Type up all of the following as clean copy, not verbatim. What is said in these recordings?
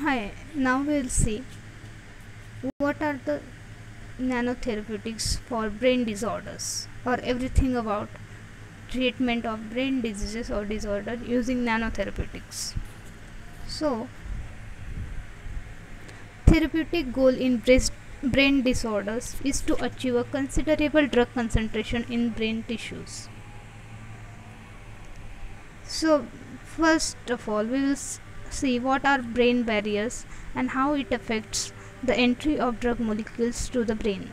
Hi, now we'll see what are the nanotherapeutics for brain disorders or everything about treatment of brain diseases or disorder using nanotherapeutics. So, therapeutic goal in brain disorders is to achieve a considerable drug concentration in brain tissues. So, first of all, we will see what are brain barriers and how it affects the entry of drug molecules to the brain.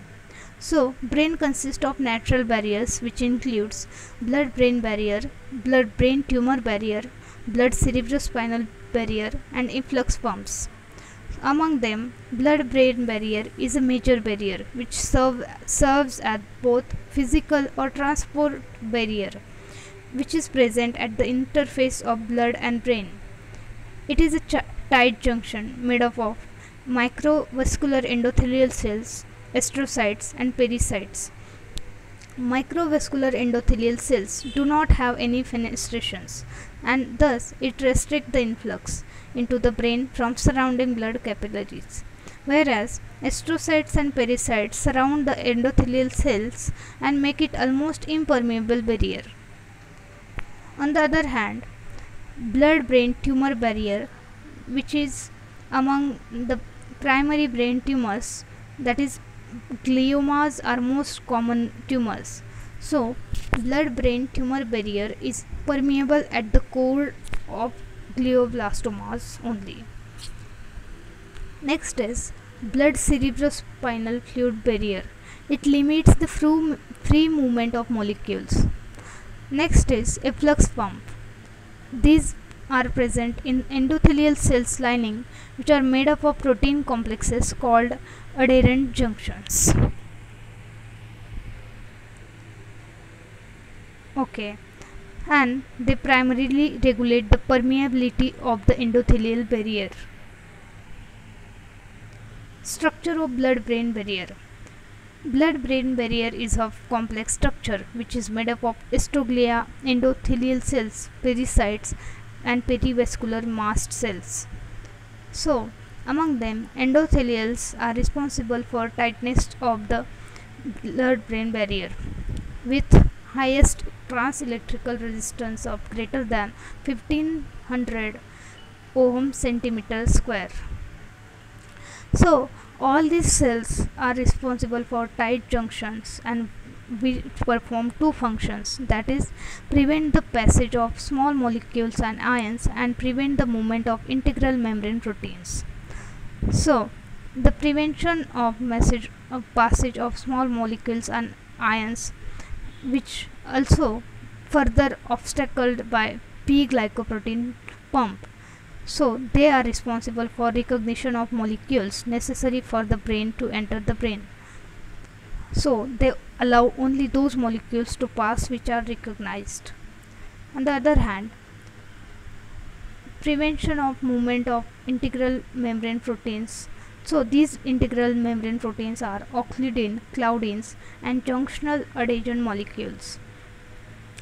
So, brain consists of natural barriers which includes blood-brain barrier, blood-brain tumor barrier, blood cerebrospinal barrier and efflux pumps. Among them, blood-brain barrier is a major barrier which serves as both physical or transport barrier, which is present at the interface of blood and brain. It is a tight junction made up of microvascular endothelial cells, astrocytes and pericytes. Microvascular endothelial cells do not have any fenestrations and thus it restricts the influx into the brain from surrounding blood capillaries, whereas astrocytes and pericytes surround the endothelial cells and make it almost impermeable barrier. On the other hand, blood-brain tumor barrier, which is among the primary brain tumors, that is gliomas are most common tumors. So, blood-brain tumor barrier is permeable at the core of glioblastomas only. Next is blood cerebrospinal fluid barrier. It limits the free movement of molecules. Next is efflux pump. These are present in endothelial cells lining which are made up of protein complexes called adherent junctions. Okay, and they primarily regulate the permeability of the endothelial barrier. Structure of blood-brain barrier. Blood-brain barrier is of complex structure which is made up of osteoglia, endothelial cells, pericytes and perivascular mast cells. So, among them, endothelials are responsible for tightness of the blood-brain barrier with highest transelectrical resistance of greater than 1500 ohm centimeter square. So, all these cells are responsible for tight junctions and we perform two functions, that is prevent the passage of small molecules and ions and prevent the movement of integral membrane proteins. So, the prevention of passage of small molecules and ions, which also further obstacled by P-glycoprotein pump. So, they are responsible for recognition of molecules necessary for the brain to enter the brain. So, they allow only those molecules to pass which are recognized. On the other hand, prevention of movement of integral membrane proteins. So, these integral membrane proteins are occludin, claudins and junctional adhesion molecules.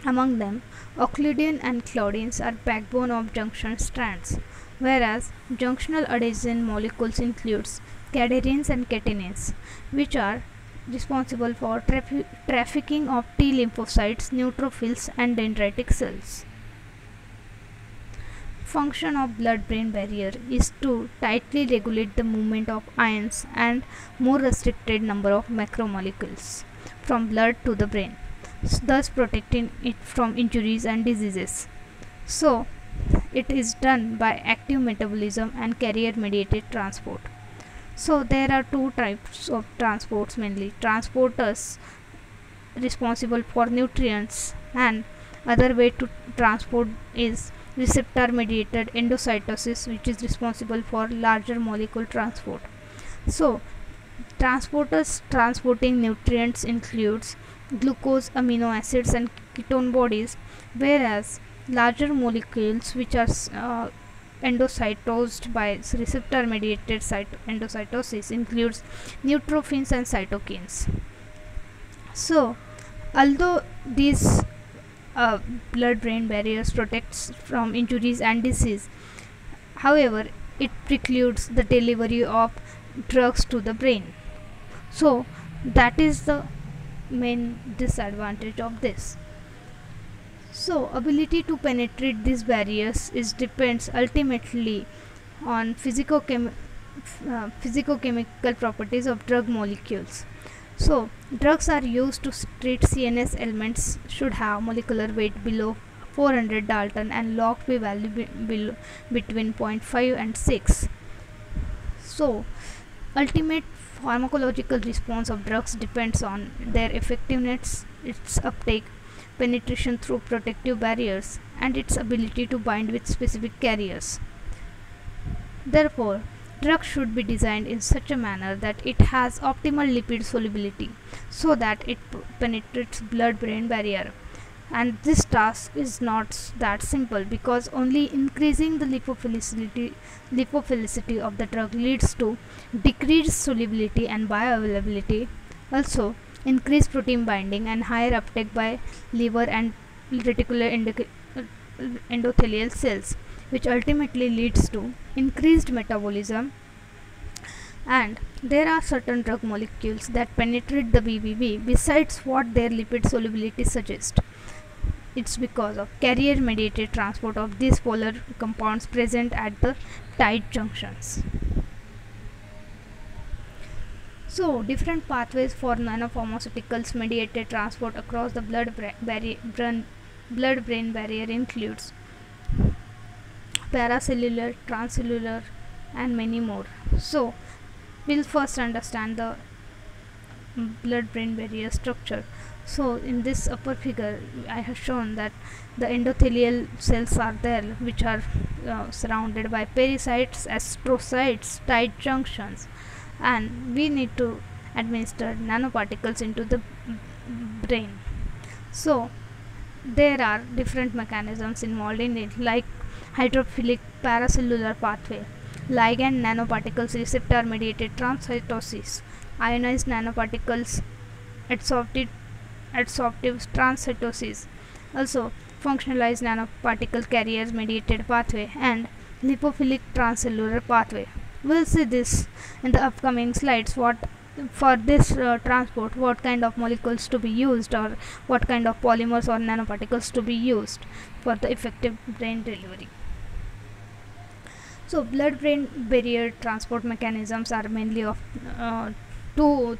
Among them, occludin and claudins are backbone of junction strands, whereas junctional adhesion molecules includes cadherins and catenins, which are responsible for trafficking of T lymphocytes, neutrophils and dendritic cells. Function of blood-brain barrier is to tightly regulate the movement of ions and more restricted number of macromolecules from blood to the brain, thus protecting it from injuries and diseases. So, it is done by active metabolism and carrier mediated transport. So, there are two types of transports mainly: transporters responsible for nutrients and other way to transport is receptor mediated endocytosis, which is responsible for larger molecule transport. So, transporters transporting nutrients includes glucose, amino acids and ketone bodies, whereas larger molecules which are endocytosed by receptor mediated endocytosis includes neutrophils and cytokines. So, although these blood-brain barriers protects from injuries and disease, however, it precludes the delivery of drugs to the brain. So that is the main disadvantage of this. So ability to penetrate these barriers is depends ultimately on physicochemical properties of drug molecules. So drugs are used to treat CNS elements should have molecular weight below 400 Dalton and log P value between 0.5 and 6. So ultimate pharmacological response of drugs depends on their effectiveness, its uptake, penetration through protective barriers, and its ability to bind with specific carriers. Therefore, drugs should be designed in such a manner that it has optimal lipid solubility so that it penetrates blood-brain barrier. And this task is not that simple because only increasing the lipophilicity of the drug leads to decreased solubility and bioavailability, also increased protein binding and higher uptake by liver and reticular endothelial cells, which ultimately leads to increased metabolism. And there are certain drug molecules that penetrate the BBB besides what their lipid solubility suggests. It's because of carrier mediated transport of these polar compounds present at the tight junctions. So different pathways for nanopharmaceuticals mediated transport across the blood-brain barrier includes paracellular, transcellular, and many more. So we'll first understand the blood-brain barrier structure. So in this upper figure I have shown that the endothelial cells are there, which are surrounded by pericytes, astrocytes, tight junctions, and we need to administer nanoparticles into the brain. So there are different mechanisms involved in it, like hydrophilic paracellular pathway, ligand nanoparticles, receptor mediated transcytosis, ionized nanoparticles, adsorptive transcytosis, also functionalized nanoparticle carriers mediated pathway, and lipophilic transcellular pathway. We'll see this in the upcoming slides, what for this transport, what kind of molecules to be used, or what kind of polymers or nanoparticles to be used for the effective brain delivery. So blood-brain barrier transport mechanisms are mainly of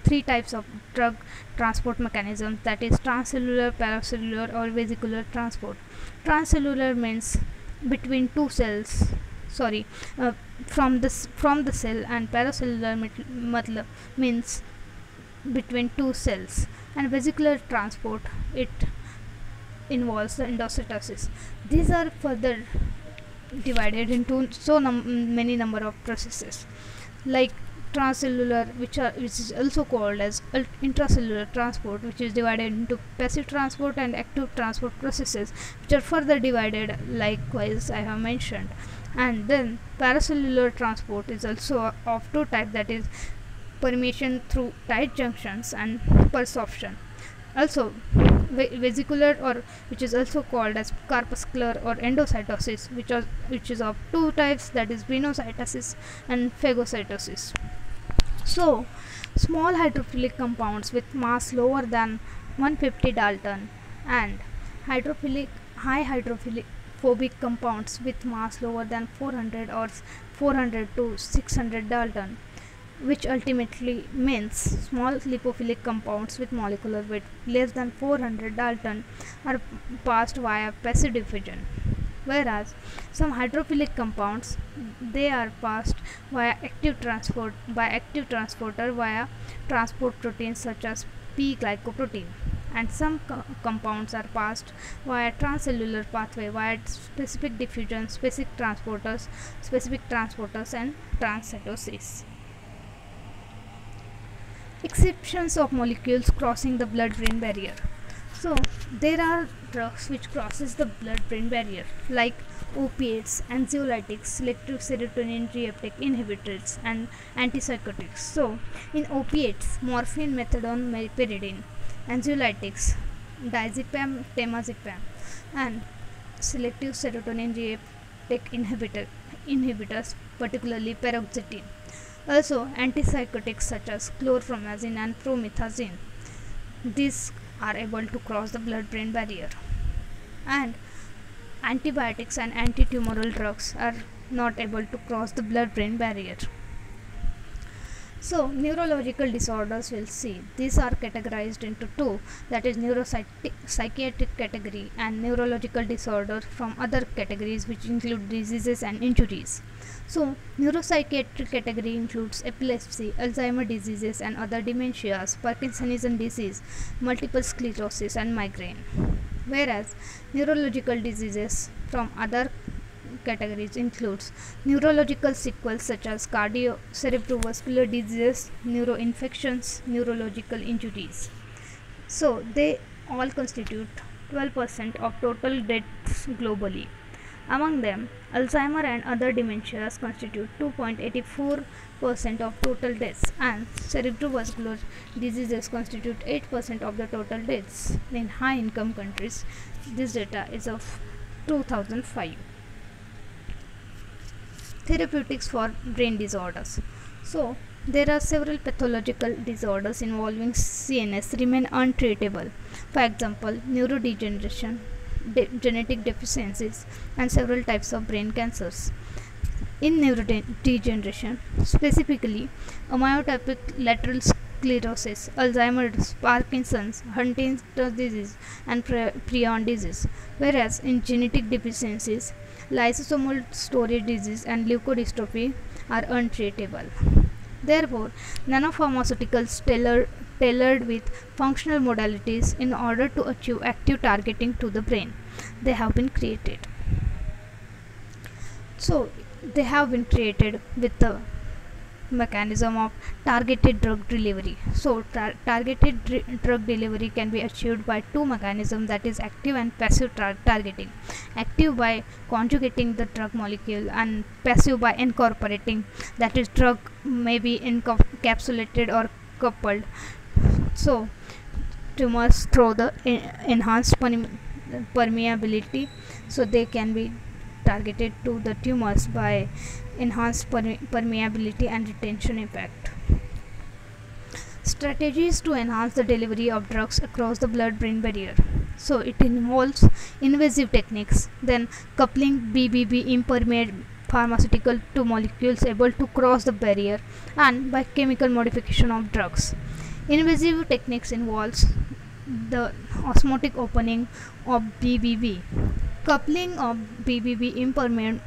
three types of drug transport mechanisms, that is transcellular, paracellular, or vesicular transport. Transcellular means between two cells, from the cell, and paracellular means between two cells, and vesicular transport, it involves the endocytosis. These are further divided into many number of processes, like transcellular, which is also called as intracellular transport, which is divided into passive transport and active transport processes, which are further divided likewise I have mentioned. And then paracellular transport is also of two types, that is permeation through tight junctions and persorption. Also vesicular, or which is also called as corpuscular or endocytosis, which is of two types, that is venocytosis and phagocytosis. So small hydrophilic compounds with mass lower than 150 Dalton and high hydrophilic phobic compounds with mass lower than 400 or 400 to 600 Dalton, which ultimately means small lipophilic compounds with molecular weight less than 400 Dalton are passed via passive diffusion, whereas some hydrophilic compounds, they are passed via active transporter via transport proteins such as P-glycoprotein, and some compounds are passed via transcellular pathway via specific diffusion, specific transporters and transcytosis. Exceptions of molecules crossing the blood-brain barrier. So there are drugs which crosses the blood-brain barrier, like opiates, anxiolytics, selective serotonin reuptake inhibitors, and antipsychotics. So in opiates, morphine, methadone, meperidine; anxiolytics, diazepam, temazepam; and selective serotonin reuptake inhibitors, particularly paroxetine. Also, antipsychotics such as chlorpromazine and promethazine, these are able to cross the blood-brain barrier. And antibiotics and anti-tumoral drugs are not able to cross the blood-brain barrier. So, neurological disorders, we'll see. These are categorized into two, that is neuropsychiatric category and neurological disorder from other categories, which include diseases and injuries. So, neuropsychiatric category includes epilepsy, Alzheimer's diseases and other dementias, Parkinsonism disease, multiple sclerosis and migraine. Whereas neurological diseases from other categories includes neurological sequels such as cerebrovascular diseases, neuroinfections, neurological injuries. So they all constitute 12% of total deaths globally. Among them, Alzheimer and other dementias constitute 2.84% of total deaths, and cerebrovascular diseases constitute 8% of the total deaths. In high income countries, this data is of 2005. Therapeutics for brain disorders. So, there are several pathological disorders involving CNS remain untreatable. For example, neurodegeneration, genetic deficiencies, and several types of brain cancers. In neurodegeneration, specifically amyotrophic lateral sclerosis, Alzheimer's, Parkinson's, Huntington's disease, and prion disease. Whereas in genetic deficiencies, lysosomal storage disease and leukodystrophy are untreatable. Therefore, nanopharmaceuticals tailored with functional modalities in order to achieve active targeting to the brain, they have been created. So, they have been created with the mechanism of targeted drug delivery. So targeted drug delivery can be achieved by two mechanisms, that is active and passive targeting. Active by conjugating the drug molecule, and passive by incorporating, that is drug may be encapsulated or coupled. So tumors through the enhanced permeability, so they can be targeted to the tumors by enhanced permeability and retention effect. Strategies to enhance the delivery of drugs across the blood-brain barrier. So it involves invasive techniques, then coupling BBB impermeable pharmaceutical to molecules able to cross the barrier, and by chemical modification of drugs. Invasive techniques involves the osmotic opening of BBB. Coupling of BBB impermeable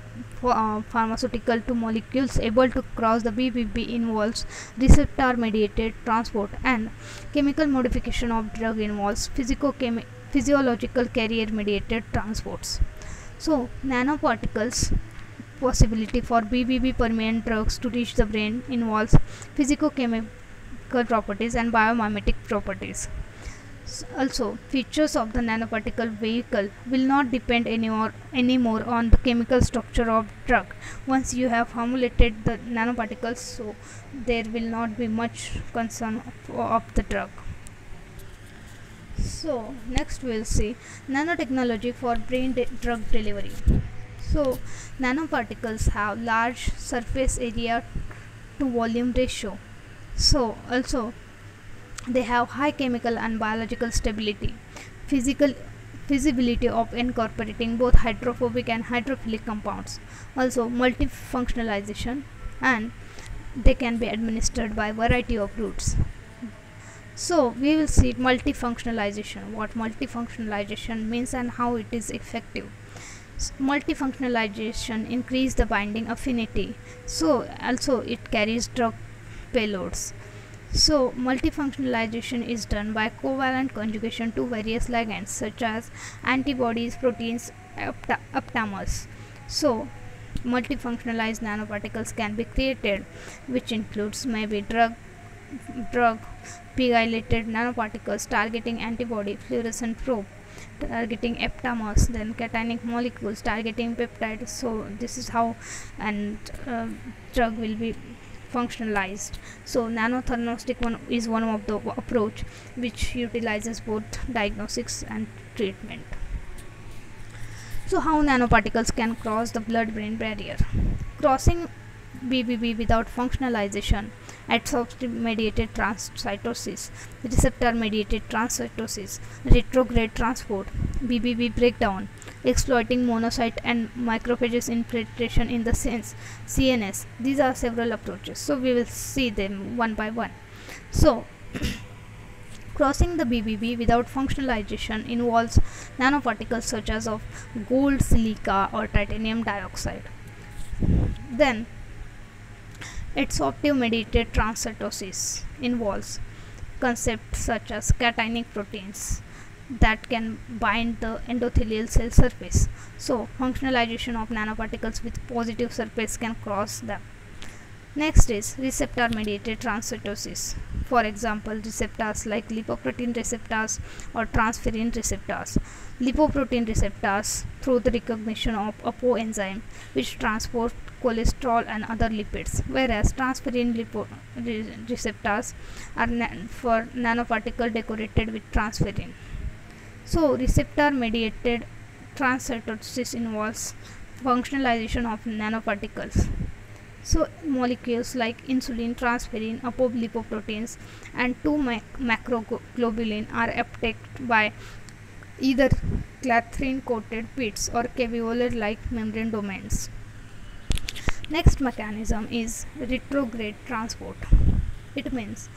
pharmaceutical to molecules able to cross the BBB involves receptor mediated transport, and chemical modification of drug involves physiological carrier mediated transports. So nanoparticles possibility for BBB permeant drugs to reach the brain involves physicochemical properties and biomimetic properties. Also, features of the nanoparticle vehicle will not depend anymore on the chemical structure of drug. Once you have formulated the nanoparticles, so there will not be much concern of the drug. So next we will see nanotechnology for brain drug delivery. So nanoparticles have large surface area to volume ratio. So also they have high chemical and biological stability, feasibility of incorporating both hydrophobic and hydrophilic compounds, also multifunctionalization, and they can be administered by variety of routes. So we will see multifunctionalization, what multifunctionalization means and how it is effective. Multifunctionalization increase the binding affinity, so also it carries drug payloads. So multifunctionalization is done by covalent conjugation to various ligands such as antibodies, proteins, aptamers. So multifunctionalized nanoparticles can be created, which includes maybe drug pegylated nanoparticles targeting antibody, fluorescent probe targeting aptamers, then cationic molecules targeting peptides. So this is how and drug will be functionalized. So nanothernostic is one of the approach which utilizes both diagnostics and treatment. So how nanoparticles can cross the blood-brain barrier? Crossing BBB without functionalization, adsorption-mediated transcytosis, receptor-mediated transcytosis, retrograde transport, BBB breakdown, exploiting monocyte and macrophages infiltration in the CNS. These are several approaches, so we will see them one by one. So crossing the BBB without functionalization involves nanoparticles such as of gold, silica or titanium dioxide. Then adsorptive mediated transcytosis involves concepts such as cationic proteins that can bind the endothelial cell surface. So functionalization of nanoparticles with positive surface can cross them. Next is receptor mediated transcytosis. For example, receptors like lipoprotein receptors or transferrin receptors. Lipoprotein receptors through the recognition of APO enzyme which transport cholesterol and other lipids, whereas transferrin receptors are for nanoparticle decorated with transferrin. So receptor mediated transcytosis involves functionalization of nanoparticles. So molecules like insulin, transferrin, apolipoproteins and 2-macroglobulin are uptaked by either clathrin coated pits or caveolar like membrane domains. Next mechanism is retrograde transport. It means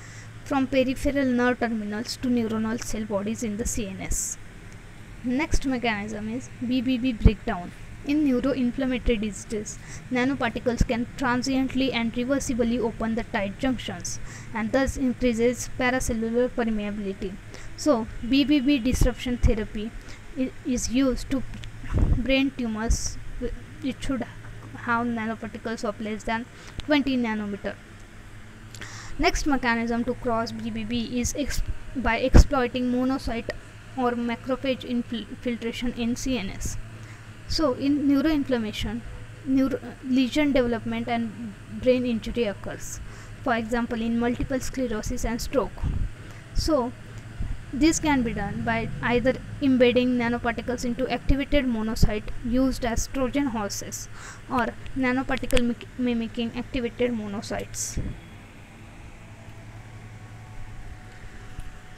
from peripheral nerve terminals to neuronal cell bodies in the CNS. Next mechanism is BBB breakdown. In neuroinflammatory diseases, nanoparticles can transiently and reversibly open the tight junctions and thus increases paracellular permeability. So, BBB disruption therapy is used to brain tumors. It should have nanoparticles of less than 20 nanometer. Next mechanism to cross BBB is by exploiting monocyte or macrophage infiltration in CNS. So in neuroinflammation, lesion development and brain injury occurs, for example in multiple sclerosis and stroke. So this can be done by either embedding nanoparticles into activated monocyte used as Trojan horses or nanoparticle mimicking activated monocytes.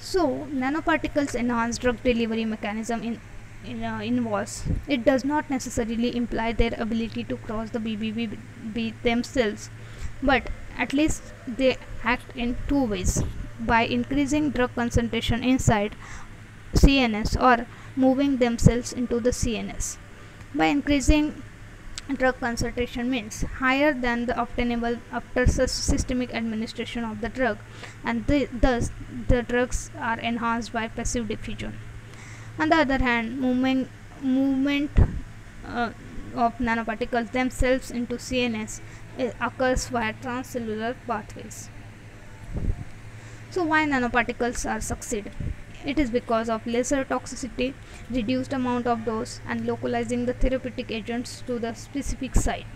So nanoparticles enhance drug delivery mechanism involves. It does not necessarily imply their ability to cross the BBB themselves, but at least they act in two ways: by increasing drug concentration inside CNS or moving themselves into the CNS. By increasing drug concentration means higher than the obtainable after systemic administration of the drug, and thus the drugs are enhanced by passive diffusion. On the other hand, movement of nanoparticles themselves into CNS occurs via transcellular pathways. So why nanoparticles are succeed? It is because of lesser toxicity, reduced amount of dose and localizing the therapeutic agents to the specific site.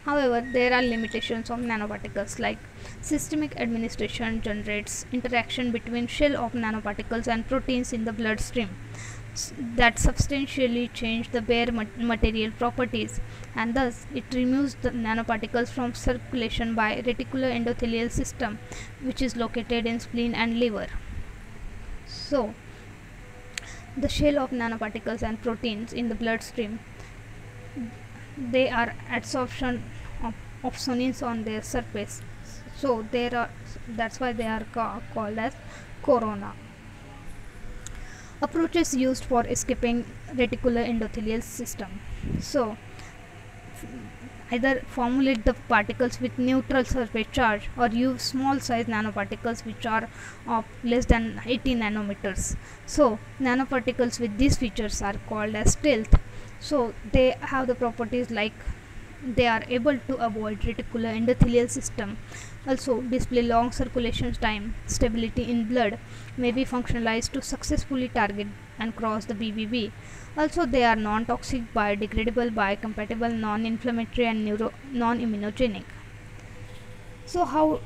However, there are limitations of nanoparticles, like systemic administration generates interaction between shell of nanoparticles and proteins in the bloodstream that substantially change the bare material properties, and thus it removes the nanoparticles from circulation by reticular endothelial system, which is located in spleen and liver. So the shell of nanoparticles and proteins in the bloodstream, they are adsorption of opsonins on their surface, so that's why they are called as corona. Approaches used for escaping reticular endothelial system. So either formulate the particles with neutral surface charge or use small size nanoparticles which are of less than 80 nanometers. So nanoparticles with these features are called as stealth. So they have the properties like they are able to avoid reticular endothelial system, also display long circulation time, stability in blood, may be functionalized to successfully target and cross the BBB. Also they are non-toxic, biodegradable, biocompatible, non-inflammatory and non-immunogenic. So how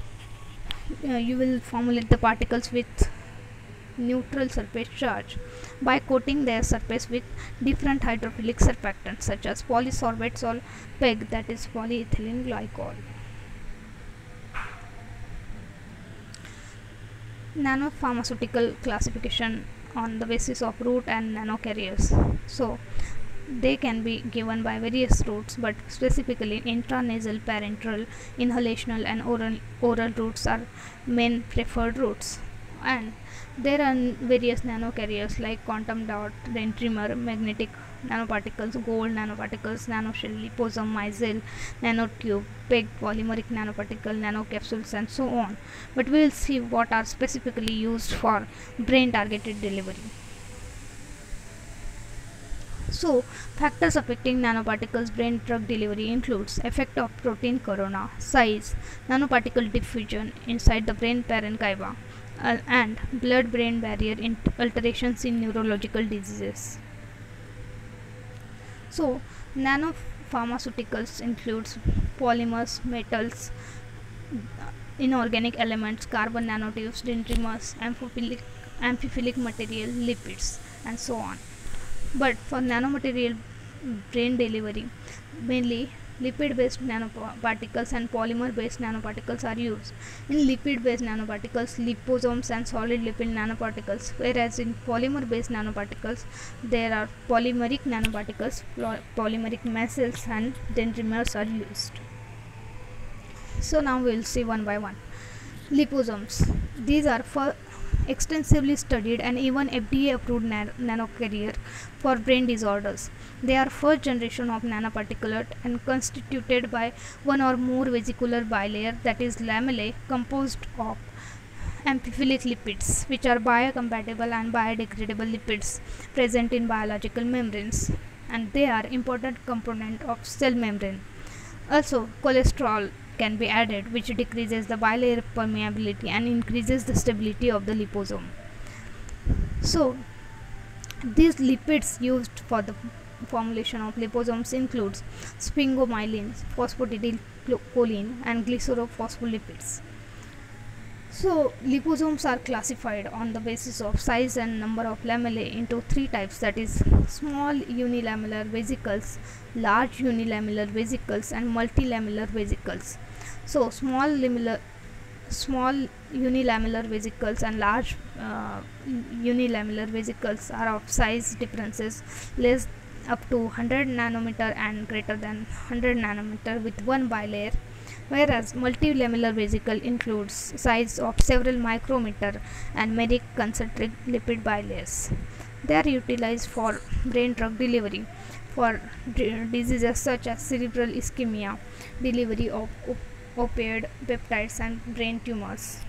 you will formulate the particles with neutral surface charge by coating their surface with different hydrophilic surfactants such as polysorbate or PEG, that is polyethylene glycol. Nanopharmaceutical classification on the basis of route and nanocarriers. So they can be given by various routes, but specifically intranasal, parenteral, inhalational and oral routes are main preferred routes. And there are various nanocarriers like quantum dot, dendrimer, magnetic nanoparticles, gold nanoparticles, nanoshell, liposome, micelle, nanotube, PEG, polymeric nanoparticle, nanocapsules and so on. But we will see what are specifically used for brain targeted delivery. So, factors affecting nanoparticles brain drug delivery includes effect of protein corona, size, nanoparticle diffusion inside the brain parenchyma, and blood-brain barrier alterations in neurological diseases. So, nanopharmaceuticals includes polymers, metals, inorganic elements, carbon nanotubes, dendrimers, amphiphilic material, lipids, and so on. But for nanomaterial brain delivery, mainly lipid-based nanoparticles and polymer-based nanoparticles are used. In lipid-based nanoparticles, liposomes and solid lipid nanoparticles, whereas in polymer-based nanoparticles, there are polymeric nanoparticles, polymeric micelles and dendrimers are used. So now we will see one by one. Liposomes. These are extensively studied and even FDA approved nanocarrier for brain disorders. They are first generation of nanoparticulate and constituted by one or more vesicular bilayer, that is lamellae, composed of amphiphilic lipids, which are biocompatible and biodegradable lipids present in biological membranes, and they are important component of cell membrane. Also, cholesterol can be added, which decreases the bilayer permeability and increases the stability of the liposome. So, these lipids used for the formulation of liposomes includes sphingomyelin, phosphatidylcholine and glycerophospholipids. So, liposomes are classified on the basis of size and number of lamellae into three types, that is small unilamellar vesicles, large unilamellar vesicles and multilamellar vesicles. So, small unilamellar vesicles and large unilamellar vesicles are of size differences less up to 100 nanometer and greater than 100 nanometer with one bilayer, whereas multilamellar vesicle includes size of several micrometer and many concentric lipid bilayers. They are utilized for brain drug delivery for diseases such as cerebral ischemia, delivery of opioid peptides and brain tumors.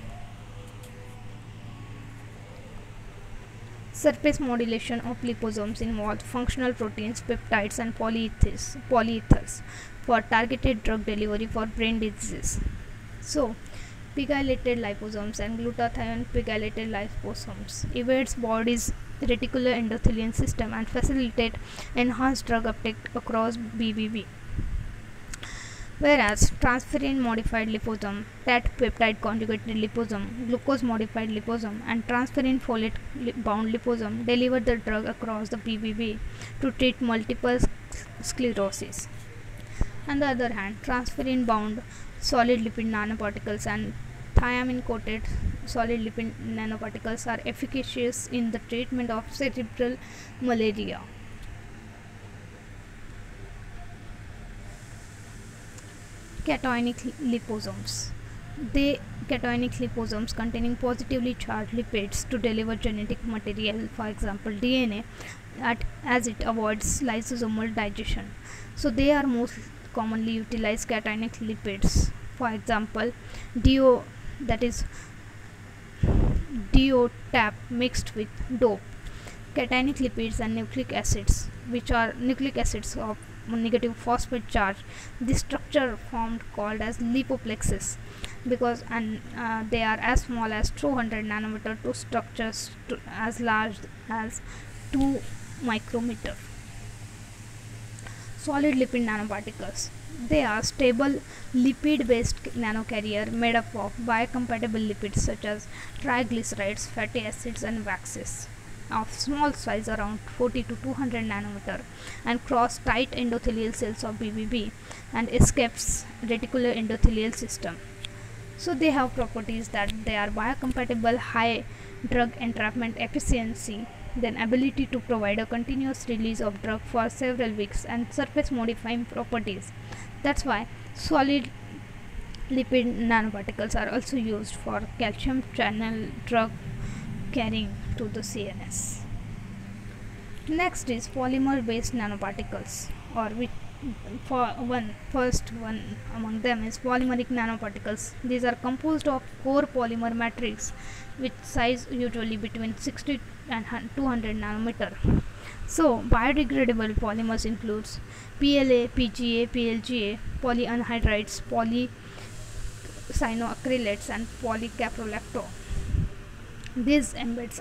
Surface modulation of liposomes involves functional proteins, peptides and polyethers for targeted drug delivery for brain diseases. So, pegylated liposomes and glutathione pegylated liposomes evades body's reticular endothelial system and facilitate enhanced drug uptake across BBB. Whereas transferrin modified liposome, TAT peptide conjugated liposome, glucose modified liposome and transferrin folate bound liposome deliver the drug across the BBB to treat multiple sclerosis. On the other hand, transferrin bound solid lipid nanoparticles and thiamine coated solid lipid nanoparticles are efficacious in the treatment of cerebral malaria. Cationic liposomes. Cationic liposomes containing positively charged lipids to deliver genetic material, for example DNA, as it avoids lysosomal digestion. So they are most commonly utilized cationic lipids, for example that is DOTAP mixed with DOPE. Cationic lipids and nucleic acids, which are nucleic acids of negative phosphate charge. This structure formed called as lipoplexes because they are as small as 200 nanometer to structures as large as 2 micrometer. Solid lipid nanoparticles. They are stable lipid-based nanocarrier made up of biocompatible lipids such as triglycerides, fatty acids, and waxes of small size around 40 to 200 nanometer and cross tight endothelial cells of BBB and escapes reticular endothelial system. So they have properties that they are biocompatible, high drug entrapment efficiency, then ability to provide a continuous release of drug for several weeks, and surface modifying properties. That's why solid lipid nanoparticles are also used for calcium channel drug carrying to the CNS. Next is polymer based nanoparticles, or which first one among them is polymeric nanoparticles. These are composed of core polymer matrix with size usually between 60 and 200 nanometer. So biodegradable polymers includes PLA, PGA, PLGA, polyanhydrides, polycyanoacrylates, and polycaprolacto. These embeds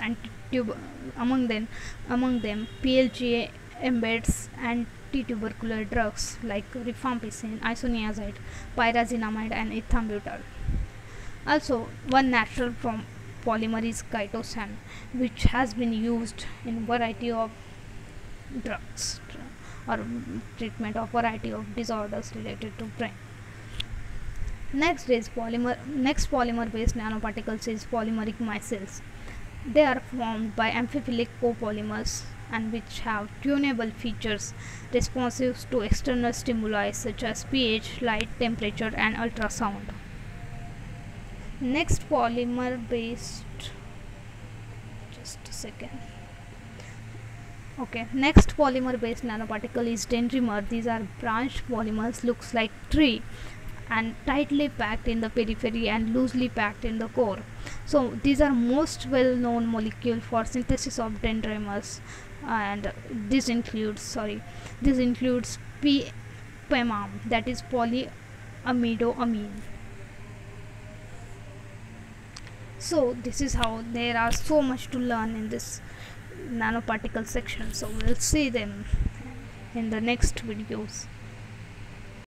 among them PLGA embeds anti-tubercular drugs like rifampicin, isoniazid, pyrazinamide, and ethambutal. Also, one natural polymer is chitosan, which has been used in variety of drugs or treatment of variety of disorders related to brain. Next polymer based nanoparticles is polymeric micelles. They are formed by amphiphilic copolymers and which have tunable features responsive to external stimuli such as pH, light, temperature, and ultrasound. Next polymer based nanoparticle is dendrimer. These are branched polymers, looks like tree and tightly packed in the periphery and loosely packed in the core. So these are most well known molecule for synthesis of dendrimers, and this includes PEMAM, that is polyamidoamine. So this is how there are so much to learn in this nanoparticle section. So we'll see them in the next videos.